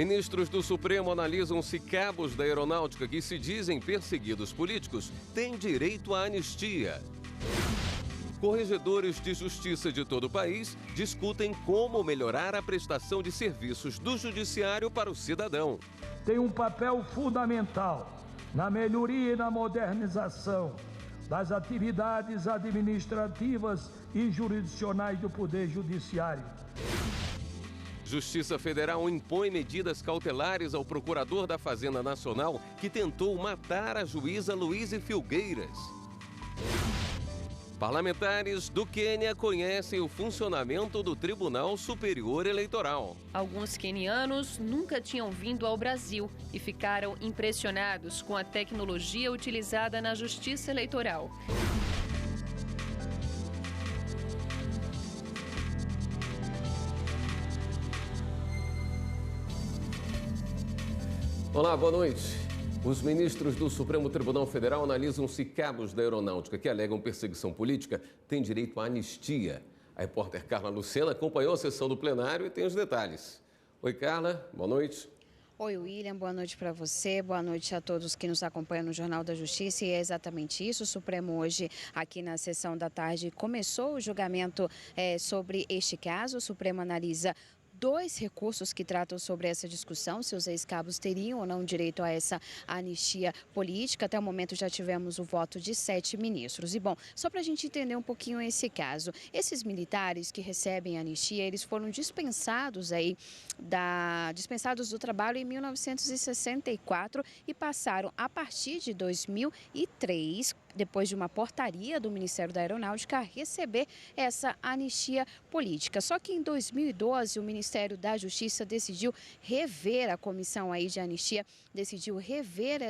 Ministros do Supremo analisam se cabos da aeronáutica que se dizem perseguidos políticos têm direito à anistia. Corregedores de justiça de todo o país discutem como melhorar a prestação de serviços do judiciário para o cidadão. Tem um papel fundamental na melhoria e na modernização das atividades administrativas e jurisdicionais do Poder Judiciário. Justiça Federal impõe medidas cautelares ao procurador da Fazenda Nacional que tentou matar a juíza Luíse Filgueiras. Parlamentares do Quênia conhecem o funcionamento do Tribunal Superior Eleitoral. Alguns quenianos nunca tinham vindo ao Brasil e ficaram impressionados com a tecnologia utilizada na Justiça Eleitoral. Olá, boa noite. Os ministros do Supremo Tribunal Federal analisam se cabos da aeronáutica que alegam perseguição política têm direito à anistia. A repórter Carla Lucena acompanhou a sessão do plenário e tem os detalhes. Oi, Carla, boa noite. Oi, William, boa noite para você, boa noite a todos que nos acompanham no Jornal da Justiça. E é exatamente isso, o Supremo hoje, aqui na sessão da tarde, começou o julgamento sobre este caso. O Supremo analisa 2 recursos que tratam sobre essa discussão, se os ex-cabos teriam ou não direito a essa anistia política. Até o momento já tivemos o voto de 7 ministros. E bom, só para a gente entender um pouquinho esse caso, esses militares que recebem anistia, eles foram dispensados do trabalho em 1964 e passaram a partir de 2003, depois de uma portaria do Ministério da Aeronáutica, a receber essa anistia política. Só que em 2012 o Ministério da Justiça decidiu rever, a comissão aí de anistia decidiu rever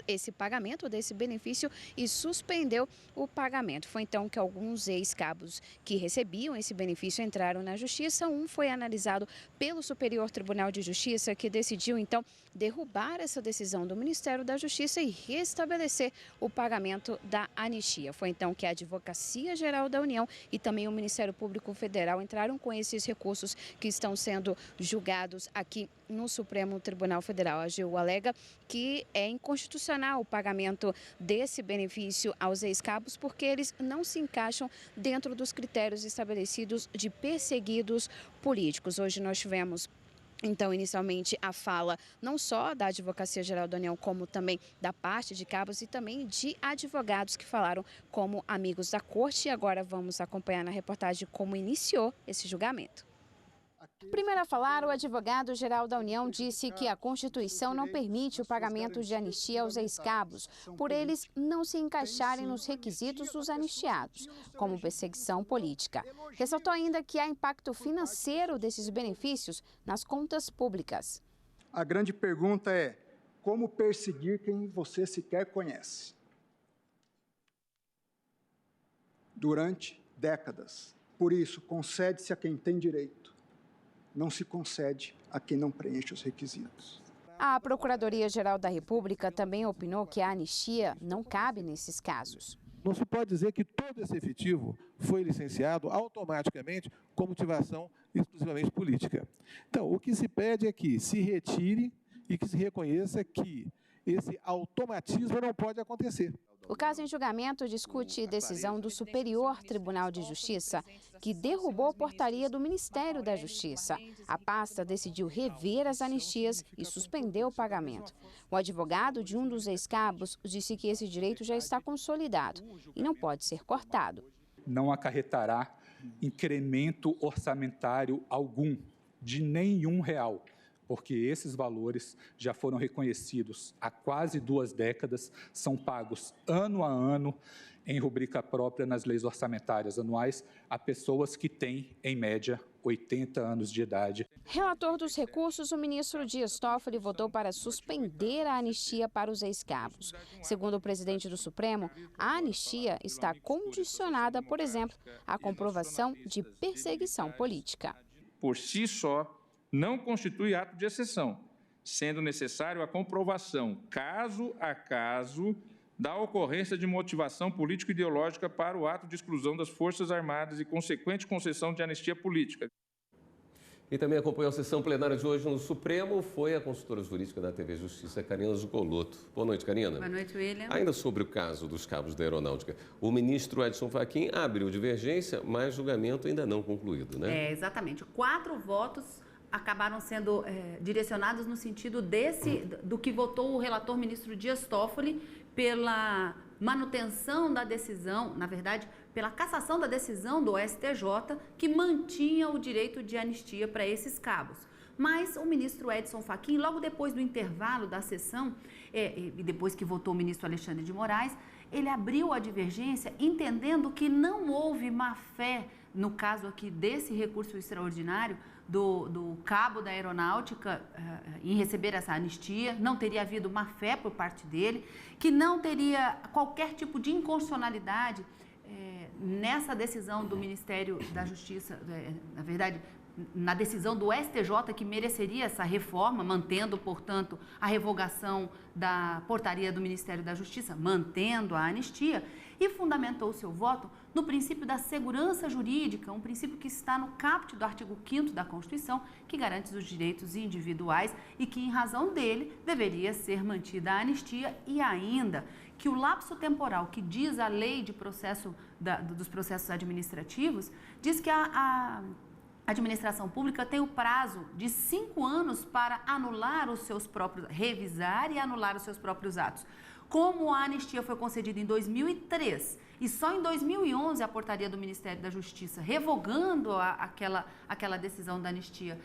esse pagamento desse benefício e suspendeu o pagamento. Foi então que alguns ex-cabos que recebiam esse benefício entraram na Justiça. Um foi analisado pelo Superior Tribunal de Justiça, que decidiu então derrubar essa decisão do Ministério da Justiça e restabelecer o pagamento da anistia. Foi então que a Advocacia Geral da União e também o Ministério Público Federal entraram com esses recursos que estão sendo julgados aqui no Supremo Tribunal Federal. A AGU alega que é inconstitucional o pagamento desse benefício aos ex-cabos porque eles não se encaixam dentro dos critérios estabelecidos de perseguidos políticos. Hoje nós tivemos então, inicialmente, a fala não só da Advocacia Geral da União, como também da parte de cabos e também de advogados que falaram como amigos da corte. E agora vamos acompanhar na reportagem como iniciou esse julgamento. Primeiro a falar, o advogado-geral da União disse que a Constituição não permite o pagamento de anistia aos ex-cabos, por eles não se encaixarem nos requisitos dos anistiados, como perseguição política. Ressaltou ainda que há impacto financeiro desses benefícios nas contas públicas. A grande pergunta é: como perseguir quem você sequer conhece? Durante décadas. Por isso, concede-se a quem tem direito. Não se concede a quem não preenche os requisitos. A Procuradoria-Geral da República também opinou que a anistia não cabe nesses casos. Não se pode dizer que todo esse efetivo foi licenciado automaticamente com motivação exclusivamente política. Então, o que se pede é que se retire e que se reconheça que esse automatismo não pode acontecer. O caso em julgamento discute decisão do Superior Tribunal de Justiça, que derrubou a portaria do Ministério da Justiça. A pasta decidiu rever as anistias e suspendeu o pagamento. O advogado de um dos ex-cabos disse que esse direito já está consolidado e não pode ser cortado. Não acarretará incremento orçamentário algum, de nenhum real, porque esses valores já foram reconhecidos há quase 2 décadas, são pagos ano a ano em rubrica própria nas leis orçamentárias anuais a pessoas que têm, em média, 80 anos de idade. Relator dos recursos, o ministro Dias Toffoli votou para suspender a anistia para os ex-cabos. Segundo o presidente do Supremo, a anistia está condicionada, por exemplo, à comprovação de perseguição política. Por si só, não constitui ato de exceção, sendo necessário a comprovação, caso a caso, da ocorrência de motivação político-ideológica para o ato de exclusão das Forças Armadas e consequente concessão de anistia política. E também acompanhou a sessão plenária de hoje no Supremo foi a consultora jurídica da TV Justiça, Karina Zucolotto. Boa noite, Karina. Boa noite, William. Ainda sobre o caso dos cabos da aeronáutica, o ministro Edson Fachin abriu divergência, mas julgamento ainda não concluído, né? Exatamente. 4 votos acabaram sendo direcionados no sentido do que votou o relator ministro Dias Toffoli pela manutenção da decisão, na verdade, pela cassação da decisão do STJ, que mantinha o direito de anistia para esses cabos. Mas o ministro Edson Fachin, logo depois do intervalo da sessão, e depois que votou o ministro Alexandre de Moraes, ele abriu a divergência entendendo que não houve má-fé, no caso aqui desse recurso extraordinário, do cabo da aeronáutica em receber essa anistia, não teria havido má-fé por parte dele, que não teria qualquer tipo de inconstitucionalidade nessa decisão do Ministério da Justiça, na verdade, na decisão do STJ que mereceria essa reforma, mantendo, portanto, a revogação da portaria do Ministério da Justiça, mantendo a anistia, e fundamentou o seu voto no princípio da segurança jurídica, um princípio que está no caput do artigo 5º da Constituição, que garante os direitos individuais e que, em razão dele, deveria ser mantida a anistia, e ainda que o lapso temporal que diz a lei de dos processos administrativos, diz que a administração pública tem o prazo de 5 anos para revisar e anular os seus próprios atos. Como a anistia foi concedida em 2003 e só em 2011 a portaria do Ministério da Justiça revogando aquela decisão da anistia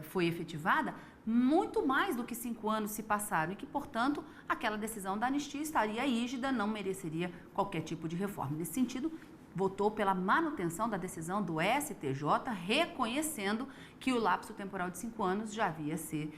foi efetivada, muito mais do que 5 anos se passaram e que, portanto, aquela decisão da anistia estaria rígida, não mereceria qualquer tipo de reforma. Nesse sentido, votou pela manutenção da decisão do STJ, reconhecendo que o lapso temporal de 5 anos já havia se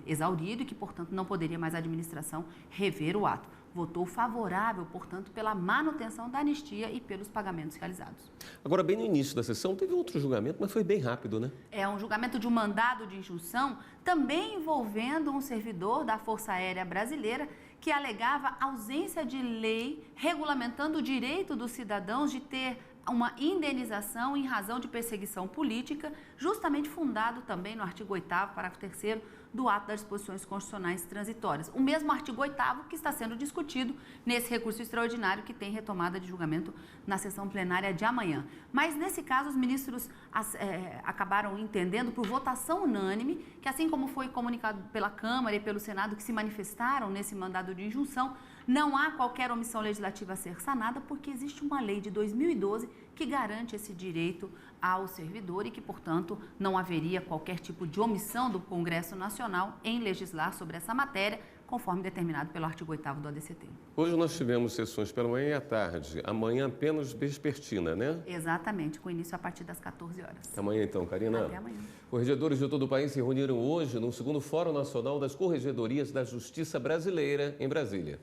exaurido e que, portanto, não poderia mais a administração rever o ato. Votou favorável, portanto, pela manutenção da anistia e pelos pagamentos realizados. Agora, bem no início da sessão, teve outro julgamento, mas foi bem rápido, né? É um julgamento de um mandado de injunção, também envolvendo um servidor da Força Aérea Brasileira, que alegava ausência de lei regulamentando o direito dos cidadãos de ter uma indenização em razão de perseguição política, justamente fundado também no artigo 8º, parágrafo 3º, do ato das disposições constitucionais transitórias. O mesmo artigo 8º que está sendo discutido nesse recurso extraordinário que tem retomada de julgamento na sessão plenária de amanhã. Mas, nesse caso, os ministros acabaram entendendo, por votação unânime, que assim como foi comunicado pela Câmara e pelo Senado, que se manifestaram nesse mandado de injunção, não há qualquer omissão legislativa a ser sanada, porque existe uma lei de 2012 que garante esse direito ao servidor e que, portanto, não haveria qualquer tipo de omissão do Congresso Nacional em legislar sobre essa matéria, conforme determinado pelo artigo 8º do ADCT. Hoje nós tivemos sessões pela manhã e à tarde, amanhã apenas vespertina, né? Exatamente, com início a partir das 14 horas. Até amanhã então, Karina. Até amanhã. Corregedores de todo o país se reuniram hoje no 2º Fórum Nacional das Corregedorias da Justiça Brasileira, em Brasília.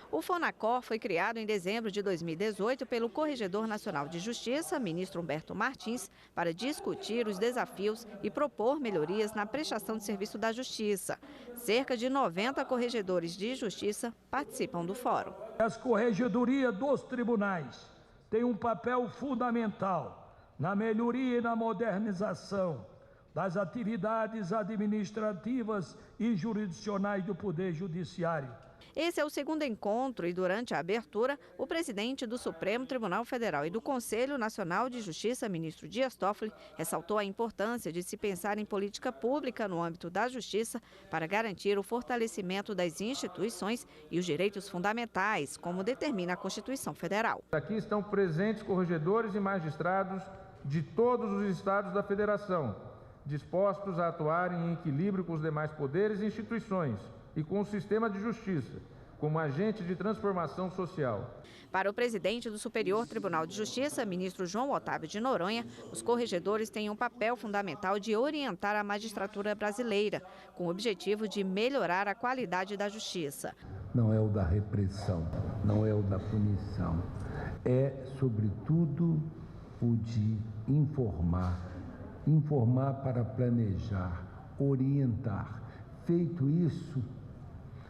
O FONACOR foi criado em dezembro de 2018 pelo Corregedor Nacional de Justiça, ministro Humberto Martins, para discutir os desafios e propor melhorias na prestação de serviço da Justiça. Cerca de 90 corregedores de justiça participam do fórum. As corregedorias dos tribunais têm um papel fundamental na melhoria e na modernização das atividades administrativas e jurisdicionais do Poder Judiciário. Esse é o 2º encontro e, durante a abertura, o presidente do Supremo Tribunal Federal e do Conselho Nacional de Justiça, ministro Dias Toffoli, ressaltou a importância de se pensar em política pública no âmbito da justiça para garantir o fortalecimento das instituições e os direitos fundamentais, como determina a Constituição Federal. Aqui estão presentes corregedores e magistrados de todos os estados da Federação, dispostos a atuarem em equilíbrio com os demais poderes e instituições e com o sistema de justiça, como agente de transformação social. Para o presidente do Superior Tribunal de Justiça, ministro João Otávio de Noronha, os corregedores têm um papel fundamental de orientar a magistratura brasileira, com o objetivo de melhorar a qualidade da justiça. Não é o da repressão, não é o da punição, é, sobretudo, o de informar para planejar, orientar. Feito isso,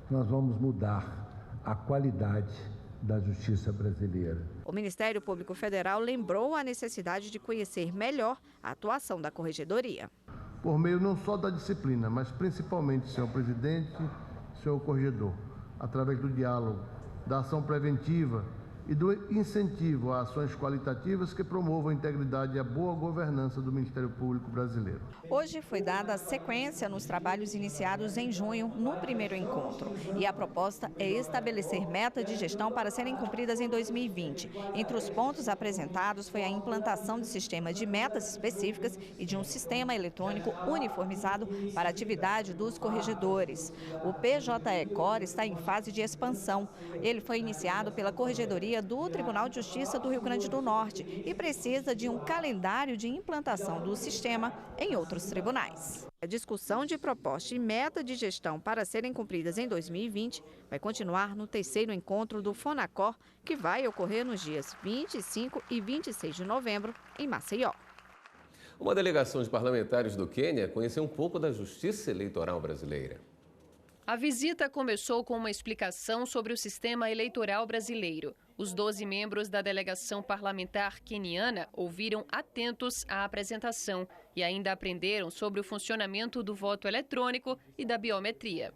nós vamos mudar a qualidade da Justiça brasileira. O Ministério Público Federal lembrou a necessidade de conhecer melhor a atuação da Corregedoria. Por meio não só da disciplina, mas principalmente, senhor presidente, senhor corregedor, através do diálogo, da ação preventiva e do incentivo a ações qualitativas que promovam a integridade e a boa governança do Ministério Público brasileiro. Hoje foi dada sequência nos trabalhos iniciados em junho no primeiro encontro. E a proposta é estabelecer metas de gestão para serem cumpridas em 2020. Entre os pontos apresentados foi a implantação de sistema de metas específicas e de um sistema eletrônico uniformizado para a atividade dos corregedores. O PJE-COR está em fase de expansão. Ele foi iniciado pela Corregedoria do Tribunal de Justiça do Rio Grande do Norte e precisa de um calendário de implantação do sistema em outros tribunais. A discussão de proposta e meta de gestão para serem cumpridas em 2020 vai continuar no terceiro encontro do FONACOR, que vai ocorrer nos dias 25 e 26 de novembro, em Maceió. Uma delegação de parlamentares do Quênia conheceu um pouco da justiça eleitoral brasileira. A visita começou com uma explicação sobre o sistema eleitoral brasileiro. Os 12 membros da delegação parlamentar queniana ouviram atentos a apresentação e ainda aprenderam sobre o funcionamento do voto eletrônico e da biometria.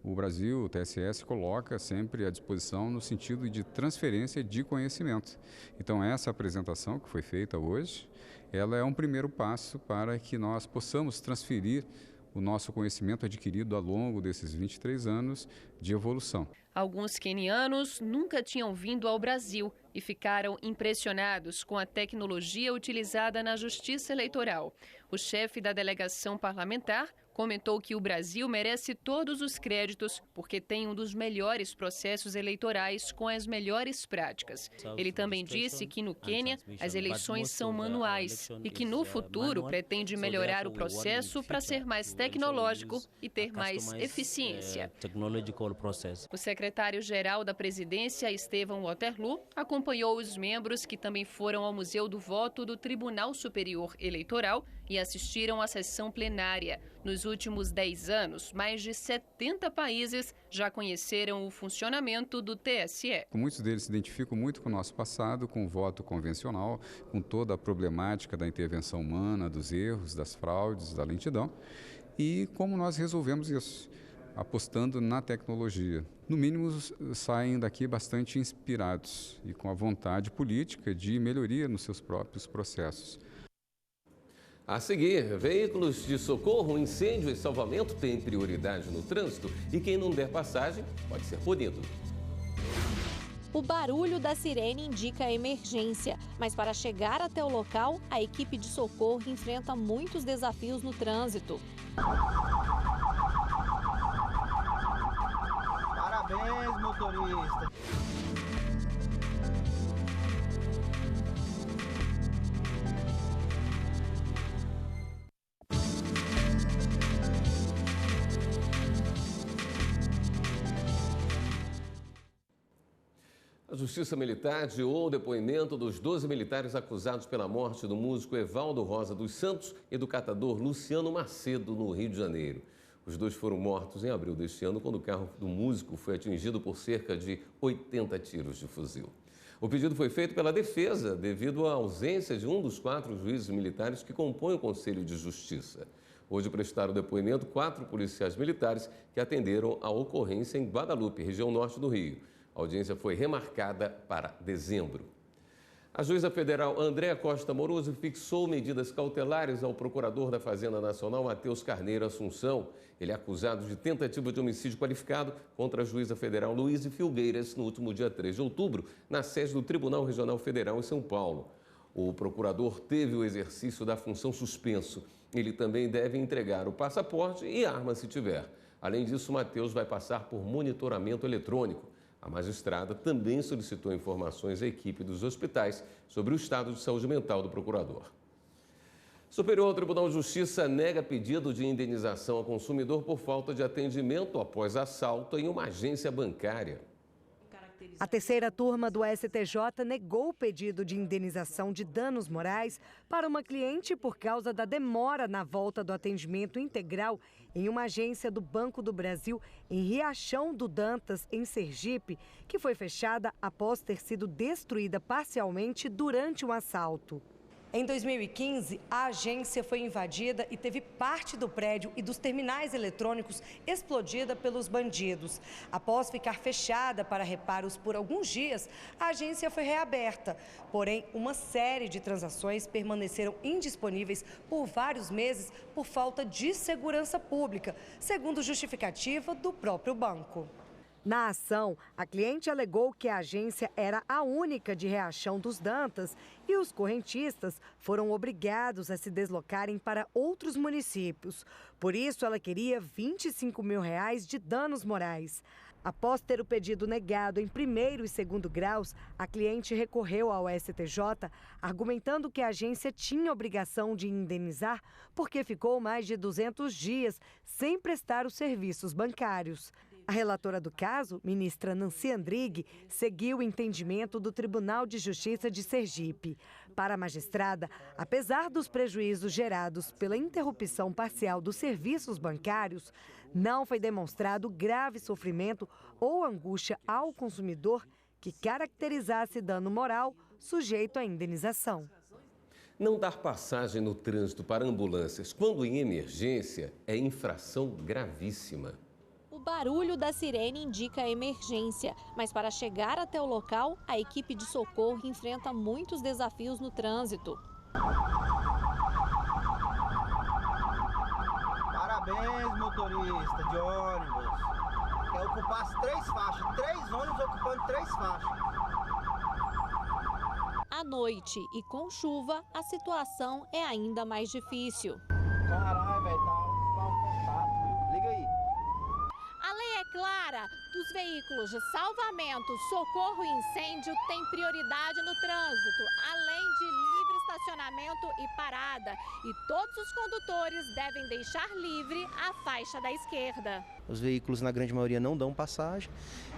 O Brasil, o TSE, se coloca sempre à disposição no sentido de transferência de conhecimento. Então, essa apresentação que foi feita hoje, ela é um primeiro passo para que nós possamos transferir o nosso conhecimento adquirido ao longo desses 23 anos de evolução. Alguns quenianos nunca tinham vindo ao Brasil e ficaram impressionados com a tecnologia utilizada na justiça eleitoral. O chefe da delegação parlamentar comentou que o Brasil merece todos os créditos porque tem um dos melhores processos eleitorais com as melhores práticas. Ele também disse que no Quênia as eleições são manuais e que no futuro pretende melhorar o processo para ser mais tecnológico e ter mais eficiência. O secretário-geral da presidência, Estevão Waterloo, acompanhou os membros que também foram ao Museu do Voto do Tribunal Superior Eleitoral e assistiram à sessão plenária. Nos últimos 10 anos, mais de 70 países já conheceram o funcionamento do TSE. Muitos deles se identificam muito com o nosso passado, com o voto convencional, com toda a problemática da intervenção humana, dos erros, das fraudes, da lentidão. E como nós resolvemos isso? Apostando na tecnologia. No mínimo, saem daqui bastante inspirados e com a vontade política de melhoria nos seus próprios processos. A seguir, veículos de socorro, incêndio e salvamento têm prioridade no trânsito e quem não der passagem pode ser punido. O barulho da sirene indica a emergência, mas para chegar até o local, a equipe de socorro enfrenta muitos desafios no trânsito. Parabéns, motorista! A Justiça Militar adiou o depoimento dos 12 militares acusados pela morte do músico Evaldo Rosa dos Santos e do catador Luciano Macedo, no Rio de Janeiro. Os dois foram mortos em abril deste ano, quando o carro do músico foi atingido por cerca de 80 tiros de fuzil. O pedido foi feito pela defesa, devido à ausência de um dos 4 juízes militares que compõem o Conselho de Justiça. Hoje prestaram depoimento 4 policiais militares que atenderam a ocorrência em Guadalupe, região norte do Rio. A audiência foi remarcada para dezembro. A juíza federal Andréa Costa Moroso fixou medidas cautelares ao procurador da Fazenda Nacional, Matheus Carneiro Assunção. Ele é acusado de tentativa de homicídio qualificado contra a juíza federal Luíse Filgueiras no último dia 3 de outubro, na sede do Tribunal Regional Federal em São Paulo. O procurador teve o exercício da função suspenso. Ele também deve entregar o passaporte e arma se tiver. Além disso, Matheus vai passar por monitoramento eletrônico. A magistrada também solicitou informações à equipe dos hospitais sobre o estado de saúde mental do procurador. Superior Tribunal de Justiça nega pedido de indenização ao consumidor por falta de atendimento após assalto em uma agência bancária. A terceira turma do STJ negou o pedido de indenização de danos morais para uma cliente por causa da demora na volta do atendimento integral em uma agência do Banco do Brasil em Riachão do Dantas, em Sergipe, que foi fechada após ter sido destruída parcialmente durante um assalto. Em 2015, a agência foi invadida e teve parte do prédio e dos terminais eletrônicos explodida pelos bandidos. Após ficar fechada para reparos por alguns dias, a agência foi reaberta. Porém, uma série de transações permaneceram indisponíveis por vários meses por falta de segurança pública, segundo justificativa do próprio banco. Na ação, a cliente alegou que a agência era a única de Riachão dos Dantas e os correntistas foram obrigados a se deslocarem para outros municípios. Por isso, ela queria R$25 mil de danos morais. Após ter o pedido negado em primeiro e segundo graus, a cliente recorreu ao STJ, argumentando que a agência tinha obrigação de indenizar porque ficou mais de 200 dias sem prestar os serviços bancários. A relatora do caso, ministra Nancy Andrighi, seguiu o entendimento do Tribunal de Justiça de Sergipe. Para a magistrada, apesar dos prejuízos gerados pela interrupção parcial dos serviços bancários, não foi demonstrado grave sofrimento ou angústia ao consumidor que caracterizasse dano moral sujeito à indenização. Não dar passagem no trânsito para ambulâncias quando em emergência é infração gravíssima. O barulho da sirene indica a emergência, mas para chegar até o local, a equipe de socorro enfrenta muitos desafios no trânsito. Parabéns, motorista de ônibus. Quer ocupar as 3 faixas, 3 ônibus ocupando 3 faixas. À noite e com chuva, a situação é ainda mais difícil. Caralho, velho, tá contato. Liga aí. A lei é clara, dos veículos de salvamento, socorro e incêndio têm prioridade no trânsito, além de livre estacionamento e parada. E todos os condutores devem deixar livre a faixa da esquerda. Os veículos, na grande maioria, não dão passagem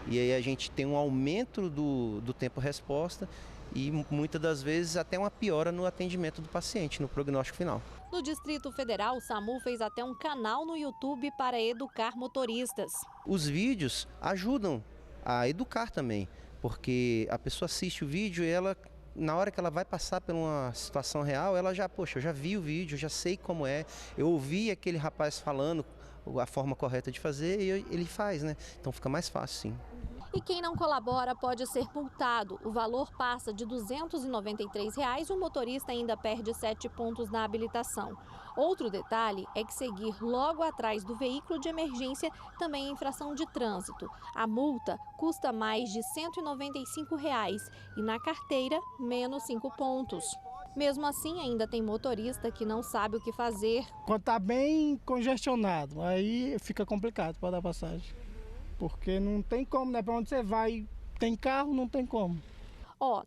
e aí a gente tem um aumento do tempo-resposta e muitas das vezes até uma piora no atendimento do paciente, no prognóstico final. No Distrito Federal, o SAMU fez até um canal no YouTube para educar motoristas. Os vídeos ajudam a educar também, porque a pessoa assiste o vídeo e ela, na hora que ela vai passar por uma situação real, ela já, poxa, eu já vi o vídeo, já sei como é, eu ouvi aquele rapaz falando a forma correta de fazer e ele faz, né? Então fica mais fácil, sim. E quem não colabora pode ser multado. O valor passa de R$ 293 e o motorista ainda perde 7 pontos na habilitação. Outro detalhe é que seguir logo atrás do veículo de emergência também é infração de trânsito. A multa custa mais de R$ 195 e na carteira, menos 5 pontos. Mesmo assim, ainda tem motorista que não sabe o que fazer. Quando está bem congestionado, aí fica complicado para dar passagem. Porque não tem como, né? Para onde você vai, tem carro, não tem como.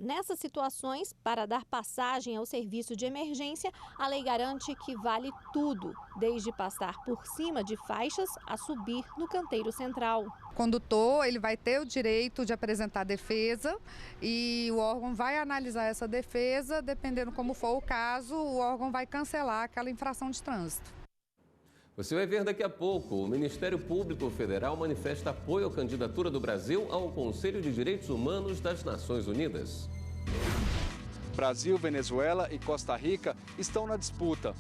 Nessas situações, para dar passagem ao serviço de emergência, a lei garante que vale tudo, desde passar por cima de faixas a subir no canteiro central. O condutor, ele vai ter o direito de apresentar defesa e o órgão vai analisar essa defesa, dependendo como for o caso, o órgão vai cancelar aquela infração de trânsito. Você vai ver daqui a pouco, o Ministério Público Federal manifesta apoio à candidatura do Brasil ao Conselho de Direitos Humanos das Nações Unidas. Brasil, Venezuela e Costa Rica estão na disputa.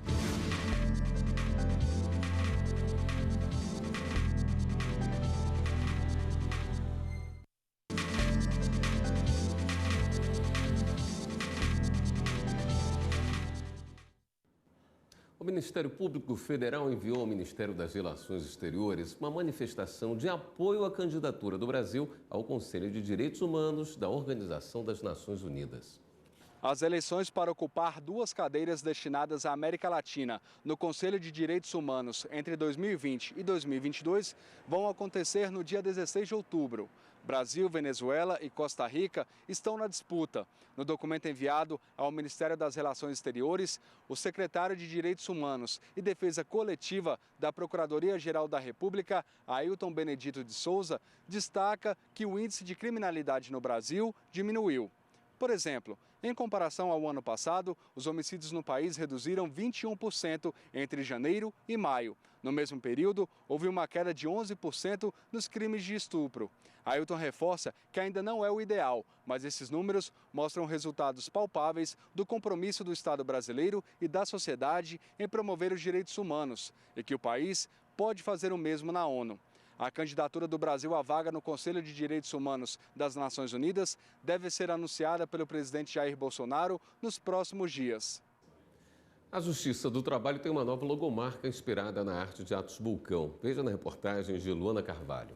O Ministério Público Federal enviou ao Ministério das Relações Exteriores uma manifestação de apoio à candidatura do Brasil ao Conselho de Direitos Humanos da Organização das Nações Unidas. As eleições para ocupar 2 cadeiras destinadas à América Latina no Conselho de Direitos Humanos entre 2020 e 2022 vão acontecer no dia 16 de outubro. Brasil, Venezuela e Costa Rica estão na disputa. No documento enviado ao Ministério das Relações Exteriores, o secretário de Direitos Humanos e Defesa Coletiva da Procuradoria-Geral da República, Ailton Benedito de Souza, destaca que o índice de criminalidade no Brasil diminuiu. Por exemplo, em comparação ao ano passado, os homicídios no país reduziram 21% entre janeiro e maio. No mesmo período, houve uma queda de 11% nos crimes de estupro. Ailton reforça que ainda não é o ideal, mas esses números mostram resultados palpáveis do compromisso do Estado brasileiro e da sociedade em promover os direitos humanos e que o país pode fazer o mesmo na ONU. A candidatura do Brasil à vaga no Conselho de Direitos Humanos das Nações Unidas deve ser anunciada pelo presidente Jair Bolsonaro nos próximos dias. A Justiça do Trabalho tem uma nova logomarca inspirada na arte de Atos Bulcão. Veja na reportagem de Luana Carvalho.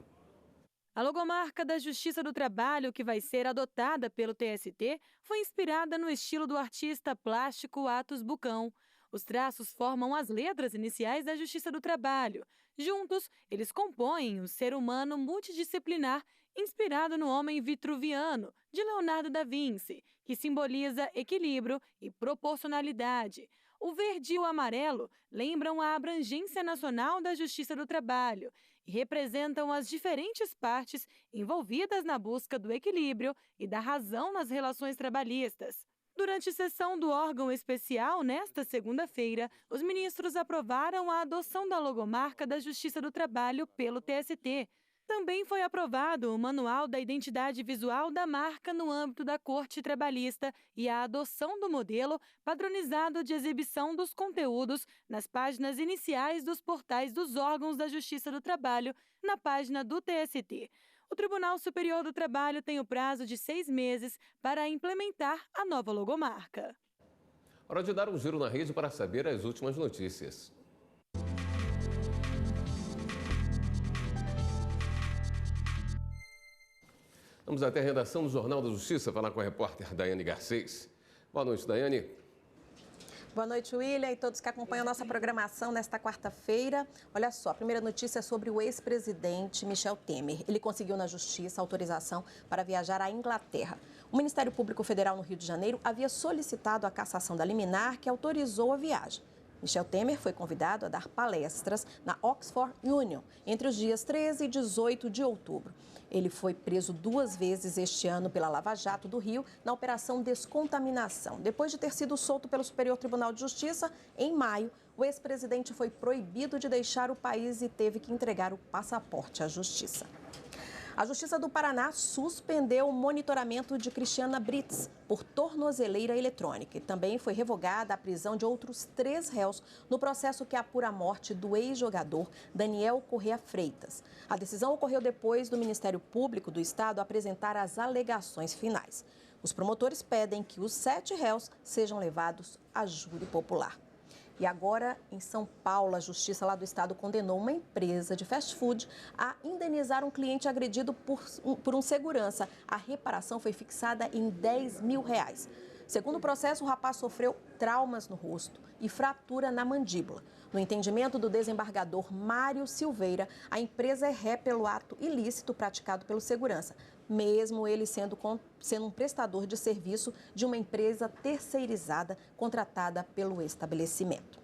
A logomarca da Justiça do Trabalho, que vai ser adotada pelo TST, foi inspirada no estilo do artista plástico Atos Bulcão. Os traços formam as letras iniciais da Justiça do Trabalho. Juntos, eles compõem um ser humano multidisciplinar inspirado no homem vitruviano, de Leonardo da Vinci, que simboliza equilíbrio e proporcionalidade. O verde e o amarelo lembram a abrangência nacional da Justiça do Trabalho e representam as diferentes partes envolvidas na busca do equilíbrio e da razão nas relações trabalhistas. Durante sessão do órgão especial, nesta segunda-feira, os ministros aprovaram a adoção da logomarca da Justiça do Trabalho pelo TST. Também foi aprovado o Manual da Identidade Visual da marca no âmbito da Corte Trabalhista e a adoção do modelo padronizado de exibição dos conteúdos nas páginas iniciais dos portais dos órgãos da Justiça do Trabalho, na página do TST. O Tribunal Superior do Trabalho tem o prazo de 6 meses para implementar a nova logomarca. Hora de dar um giro na rede para saber as últimas notícias. Vamos até a redação do Jornal da Justiça falar com a repórter Daiane Garcês. Boa noite, Daiane. Boa noite, William, e todos que acompanham a nossa programação nesta quarta-feira. Olha só, a primeira notícia é sobre o ex-presidente Michel Temer. Ele conseguiu na Justiça autorização para viajar à Inglaterra. O Ministério Público Federal no Rio de Janeiro havia solicitado a cassação da liminar que autorizou a viagem. Michel Temer foi convidado a dar palestras na Oxford Union entre os dias 13 e 18 de outubro. Ele foi preso 2 vezes este ano pela Lava Jato do Rio na Operação Descontaminação. Depois de ter sido solto pelo Superior Tribunal de Justiça, em maio, o ex-presidente foi proibido de deixar o país e teve que entregar o passaporte à Justiça. A Justiça do Paraná suspendeu o monitoramento de Cristiana Brits por tornozeleira eletrônica e também foi revogada a prisão de outros 3 réus no processo que apura a morte do ex-jogador Daniel Correa Freitas. A decisão ocorreu depois do Ministério Público do Estado apresentar as alegações finais. Os promotores pedem que os 7 réus sejam levados a júri popular. E agora, em São Paulo, a Justiça lá do Estado condenou uma empresa de fast food a indenizar um cliente agredido por um segurança. A reparação foi fixada em R$10 mil. Segundo o processo, o rapaz sofreu traumas no rosto e fratura na mandíbula. No entendimento do desembargador Mário Silveira, a empresa é ré pelo ato ilícito praticado pelo segurança, mesmo ele sendo um prestador de serviço de uma empresa terceirizada contratada pelo estabelecimento.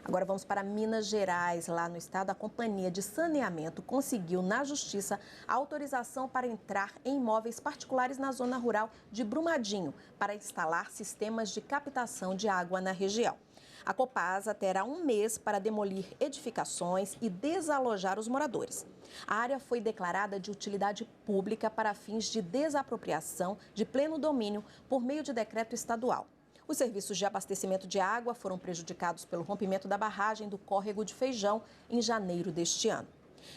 Agora vamos para Minas Gerais. Lá no estado, a Companhia de Saneamento conseguiu na Justiça a autorização para entrar em imóveis particulares na zona rural de Brumadinho para instalar sistemas de captação de água na região. A Copasa terá 1 mês para demolir edificações e desalojar os moradores. A área foi declarada de utilidade pública para fins de desapropriação de pleno domínio por meio de decreto estadual. Os serviços de abastecimento de água foram prejudicados pelo rompimento da barragem do Córrego de Feijão em janeiro deste ano.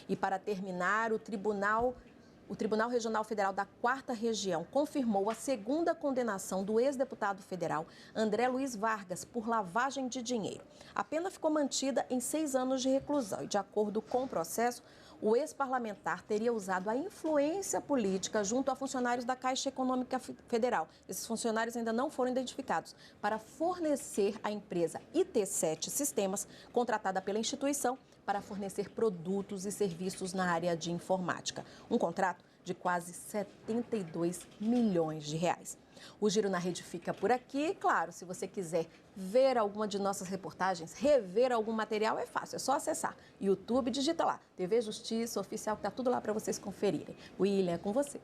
E para terminar, o Tribunal Regional Federal da 4ª Região confirmou a 2ª condenação do ex-deputado federal André Luiz Vargas por lavagem de dinheiro. A pena ficou mantida em 6 anos de reclusão e, de acordo com o processo, o ex-parlamentar teria usado a influência política junto a funcionários da Caixa Econômica Federal. Esses funcionários ainda não foram identificados para fornecer à empresa IT7 Sistemas, contratada pela instituição, para fornecer produtos e serviços na área de informática. Um contrato de quase 72 milhões de reais. O Giro na Rede fica por aqui. Claro, se você quiser ver alguma de nossas reportagens, rever algum material, é fácil, é só acessar YouTube, digita lá, TV Justiça Oficial, que está tudo lá para vocês conferirem. William, é com você.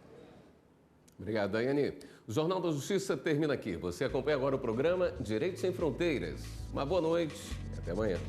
Obrigado, Daiane. O Jornal da Justiça termina aqui. Você acompanha agora o programa Direito Sem Fronteiras. Uma boa noite e até amanhã.